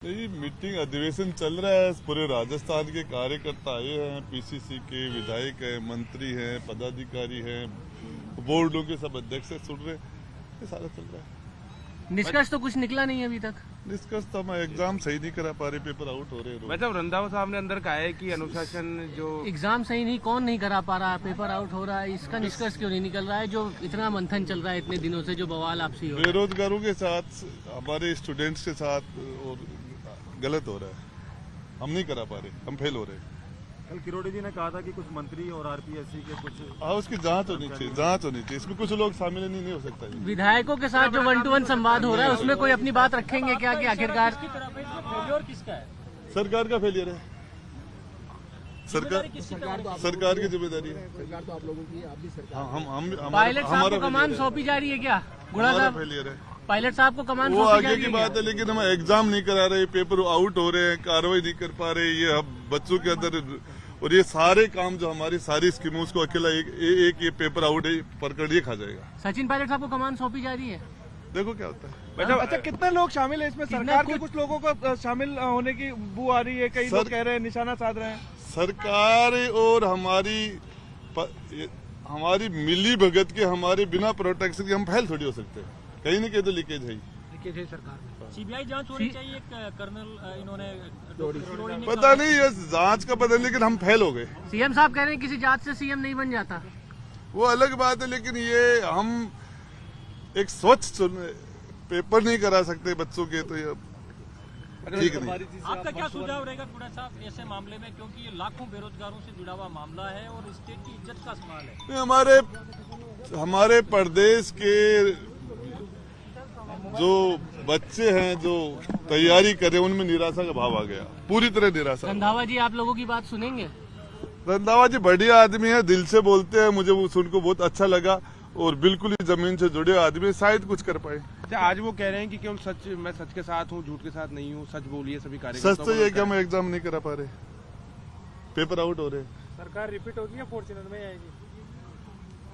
नहीं, मीटिंग अधिवेशन चल रहा है। पूरे राजस्थान के कार्यकर्ता आए हैं, पीसीसी के विधायक हैं, मंत्री हैं, पदाधिकारी हैं, बोर्डों के सब अध्यक्ष सुन रहे, ये सारा चल रहा है। निष्कर्ष तो कुछ निकला नहीं अभी तक। निष्कर्ष तो हम एग्जाम सही नहीं करा पा रहे, पेपर आउट हो रहे हैं। मतलब रंधावा साहब ने अंदर कहा है कि अनुशासन जो एग्जाम सही नहीं, कौन नहीं करा पा रहा, पेपर आउट हो रहा है, इसका निष्कर्ष क्यों नहीं निकल रहा है? जो इतना मंथन चल रहा है इतने दिनों से, जो बवाल आपसी हो रहा है। बेरोजगारों के साथ, हमारे स्टूडेंट्स के साथ और गलत हो रहा है। हम नहीं करा पा रहे, हम फेल हो रहे हैं। कल किरोड़ी जी ने कहा था कि कुछ मंत्री और आरपीएससी के कुछ उसकी जांच होनी चाहिए, जांच होनी चाहिए। इसमें कुछ लोग शामिल नहीं हो सकता है। विधायकों के साथ जो 1-to-1 संवाद हो रहा है, उसमें कोई अपनी बात रखेंगे क्या कि आखिरकार किसका है? सरकार का फेलियर है। सरकार की जिम्मेदारी है। सरकार तो आप लोगों की, आप भी सरकार। हम पायलट साहब को कमान सौंपी जा रही है क्या? गुड़ा साहब, फेलियर है, पायलट साहब को कमान वो सौंपी जा आगे रही की है बात है। लेकिन हम एग्जाम नहीं करा रहे, पेपर आउट हो रहे हैं, कार्रवाई नहीं कर पा रहे। ये अब बच्चों के अंदर, और ये सारे काम जो हमारी सारी स्कीमों उसको अकेला एक ये पेपर आउट पकड़ ये खा जाएगा। सचिन पायलट साहब को कमान सौंपी जा रही है। देखो क्या होता है। मतलब अच्छा कितने लोग शामिल है इसमें? सरकार के कुछ लोगों को शामिल होने की बू आ रही है, कई लोग कह रहे हैं, निशाना साध रहे हैं। सरकार और हमारी मिली भगत के, हमारे बिना प्रोटेक्शन के हम फैल थोड़ी हो सकते हैं। कहीं न कहीं तो लीकेज है ही। सरकार में सीबीआई जांच होनी चाहिए। कर्नल इन्होंने पता नहीं, ये जांच का पता नहीं, लेकिन हम फेल हो गए। सीएम साहब कह रहे हैं किसी जांच से सीएम नहीं बन जाता। वो अलग बात है, लेकिन ये हम एक स्वच्छ पेपर नहीं करा सकते बच्चों के, तो ये ठीक नहीं। आपका क्या सुझाव रहेगा गुड़ा साहब ऐसे मामले में, क्योंकि ये लाखों बेरोजगारों से जुड़ा हुआ मामला है और स्टेट की इज्जत का सवाल है। हमारे प्रदेश के जो बच्चे हैं, जो तैयारी कर रहे हैं, उनमें निराशा का भाव आ गया, पूरी तरह निराशा। रंधावा जी आप लोगों की बात सुनेंगे? रंधावा जी बढ़िया आदमी है, दिल से बोलते हैं, मुझे वो सुनकर बहुत अच्छा लगा, और बिल्कुल ही जमीन से जुड़े आदमी, शायद कुछ कर पाए। आज वो कह रहे हैं कि केवल सच, मैं सच के साथ हूँ, झूठ के साथ नहीं हूँ, सच बोलिए सभी कार्यकर्ताओं को। सच तो ये कि हम एग्जाम नहीं करा पा रहे, पेपर आउट हो रहे। सरकार रिपीट होगी या फॉर्च्यूनर में आएगी?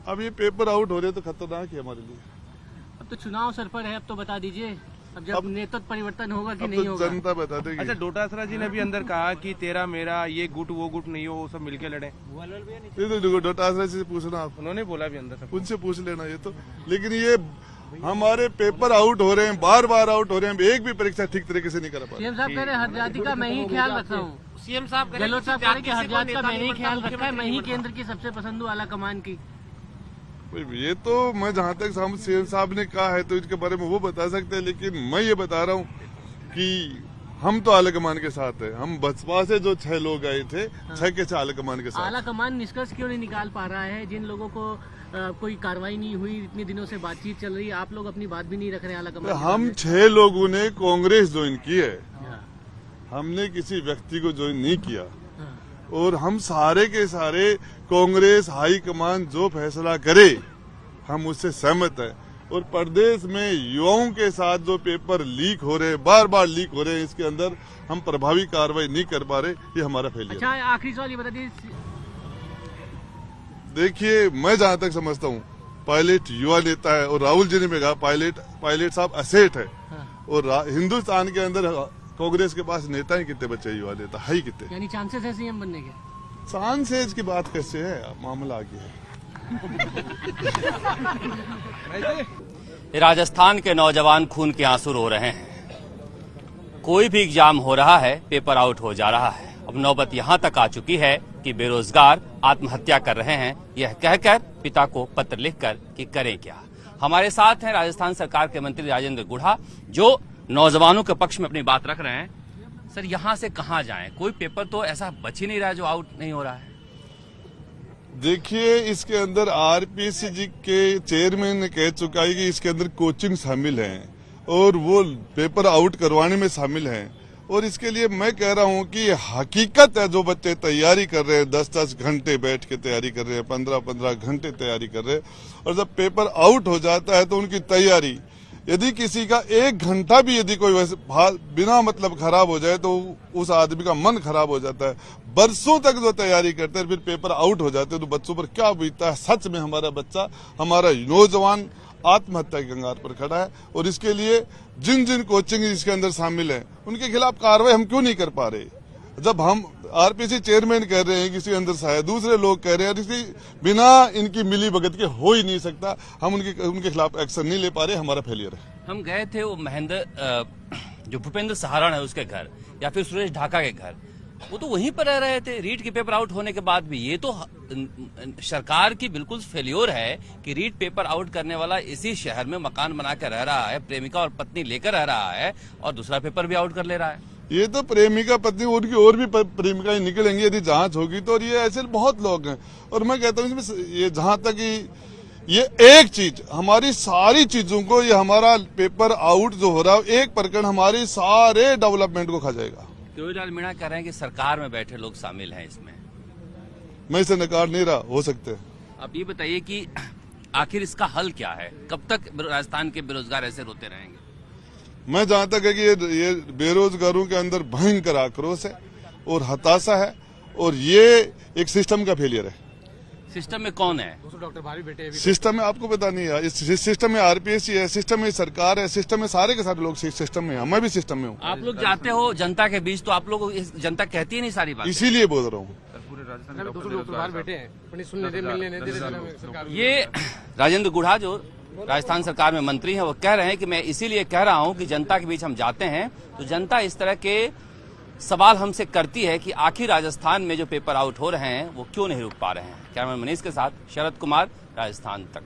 अब ये पेपर आउट हो रहे तो खतरनाक है हमारे लिए। अब तो चुनाव सर पर है, अब तो बता दीजिए, अब जब नेतृत्व परिवर्तन होगा कि अब नहीं तो होगा, जनता बता देगी। अच्छा, डोटासरा जी ने भी अंदर कहा कि तेरा मेरा ये गुट वो गुट नहीं हो, वो सब मिलके लड़े। ये तो डोटासरा से पूछना, आप उन्होंने बोला भी अंदर सब। उनसे पूछ लेना ये तो। लेकिन ये हमारे पेपर आउट हो रहे हैं, बार बार आउट हो रहे हैं, एक भी परीक्षा ठीक तरीके से नहीं करा पा रहे। सीएम साहब कह रहे हैं हर जाति का मैं ही ख्याल रख रहा हूँ। सीएम साहब गहलोत साहब कह रहे हैं कि हर जाति का मैंने ही ख्याल रखा है, मैं ही केंद्र की सबसे पसंदू आला कमान की। ये तो मैं जहाँ तक सीएम साहब ने कहा है तो इसके बारे में वो बता सकते हैं, लेकिन मैं ये बता रहा हूँ कि हम तो आला कमान के साथ है। हम बसपा से जो 6 लोग आए थे, 6 के 6 आला कमान के साथ। आला कमान निष्कर्ष क्यों नहीं निकाल पा रहा है? जिन लोगों को कोई कार्रवाई नहीं हुई, इतने दिनों से बातचीत चल रही है, आप लोग अपनी बात भी नहीं रख रहे आला कमान। हम 6 लोगों ने कांग्रेस ज्वाइन की है, हमने किसी व्यक्ति को ज्वाइन नहीं किया, और हम सारे के सारे कांग्रेस हाई कमान जो फैसला करे हम उससे सहमत है। और प्रदेश में युवाओं के साथ जो पेपर लीक हो रहे हैं, बार बार लीक हो रहे हैं, इसके अंदर हम प्रभावी कार्रवाई नहीं कर पा रहे, ये हमारा फेलियर। अच्छा, आखिरी सवाल ये बता दीजिए। देखिए, मैं जहाँ तक समझता हूँ, पायलट युवा नेता है, और राहुल जी ने भी कहा पायलट साहब असेट है। और हिंदुस्तान के अंदर कांग्रेस के पास नेता ही कितने बच्चे युवा नेता है ही कितने? यानी चांसेस है सीएम बनने के? चांसेस की बात कैसे है, मामला आगे है। राजस्थान के नौजवान खून के आंसू रो रहे हैं। कोई भी एग्जाम हो रहा है, पेपर आउट हो जा रहा है। अब नौबत यहां तक आ चुकी है कि बेरोजगार आत्महत्या कर रहे हैं, यह कहकर पिता को पत्र लिखकर कि करें क्या। हमारे साथ हैं राजस्थान सरकार के मंत्री राजेंद्र गुढ़ा, जो नौजवानों के पक्ष में अपनी बात रख रहे हैं। सर, यहां से कहां जाएं? कोई पेपर तो ऐसा बच ही नहीं रहा है जो आउट नहीं हो रहा है। देखिए, इसके अंदर आरपीएससी जी के चेयरमैन ने कह चुका है कि इसके अंदर कोचिंग शामिल है और वो पेपर आउट करवाने में शामिल है। और इसके लिए मैं कह रहा हूं कि हकीकत है, जो बच्चे तैयारी कर रहे हैं, 10-10 घंटे बैठ के तैयारी कर रहे हैं, 15-15 घंटे तैयारी कर रहे हैं, और जब पेपर आउट हो जाता है तो उनकी तैयारी, यदि किसी का 1 घंटा भी यदि कोई वैसे बिना मतलब खराब हो जाए तो उस आदमी का मन खराब हो जाता है। बरसों तक जो तैयारी करते हैं, फिर पेपर आउट हो जाते हैं तो बच्चों पर क्या बीतता है। सच में हमारा बच्चा, हमारा नौजवान आत्महत्या की कगार पर खड़ा है। और इसके लिए जिन जिन कोचिंग इसके अंदर शामिल हैं उनके खिलाफ कार्रवाई हम क्यों नहीं कर पा रहे? जब हम आरपीएससी चेयरमैन कह रहे हैं किसी अंदर शायद दूसरे लोग कह रहे हैं, इसकी बिना इनकी मिली भगत के हो ही नहीं सकता। हम उनके खिलाफ एक्शन नहीं ले पा रहे, हमारा फेलियर है। हम गए थे वो महेंद्र जो भूपेंद्र सहारण है उसके घर, या फिर सुरेश ढाका के घर, वो तो वहीं पर रह रहे थे रीट के पेपर आउट होने के बाद भी। ये तो सरकार की बिल्कुल फेल्योर है कि रीट पेपर आउट करने वाला इसी शहर में मकान बना कर रह रहा है, प्रेमिका और पत्नी लेकर रह रहा है, और दूसरा पेपर भी आउट कर ले रहा है। ये तो प्रेमिका पत्नी, उनकी और भी प्रेमिकाएं निकलेंगी यदि जांच होगी तो। और ये ऐसे बहुत लोग हैं। और मैं कहता हूँ ये जहां तक ये एक चीज हमारी सारी चीजों को, ये हमारा पेपर आउट जो हो रहा है एक प्रकरण हमारी सारे डेवलपमेंट को खा जाएगा। किरोड़ीलाल मीणा कह रहे हैं कि सरकार में बैठे लोग शामिल हैं इसमें। मैं इसे नकार नहीं रहा, हो सकते हैं। अब ये बताइए कि आखिर इसका हल क्या है? कब तक राजस्थान के बेरोजगार ऐसे रोते रहेंगे? मैं जहां तक है कि ये बेरोजगारों के अंदर भयंकर आक्रोश है और हताशा है, और ये एक सिस्टम का फेलियर है। सिस्टम में कौन है? डॉक्टर भाभी बेटे सिस्टम में आपको पता नहीं है, इस सिस्टम में आरपीएससी है, सिस्टम में सरकार है, सिस्टम में सारे के सारे लोग सिस्टम में हैं। मैं भी सिस्टम में हूँ। आप लोग जाते हो जनता के बीच, तो आप लोग जनता कहती है नहीं सारी बात, इसीलिए बोल रहा हूँ। पूरे राजस्थान ये राजेंद्र गुढ़ा जो राजस्थान सरकार में मंत्री हैं, वो कह रहे हैं कि मैं इसीलिए कह रहा हूं कि जनता के बीच हम जाते हैं तो जनता इस तरह के सवाल हमसे करती है कि आखिर राजस्थान में जो पेपर आउट हो रहे हैं वो क्यों नहीं रुक पा रहे हैं। कैमरामैन मनीष के साथ शरद कुमार, राजस्थान तक।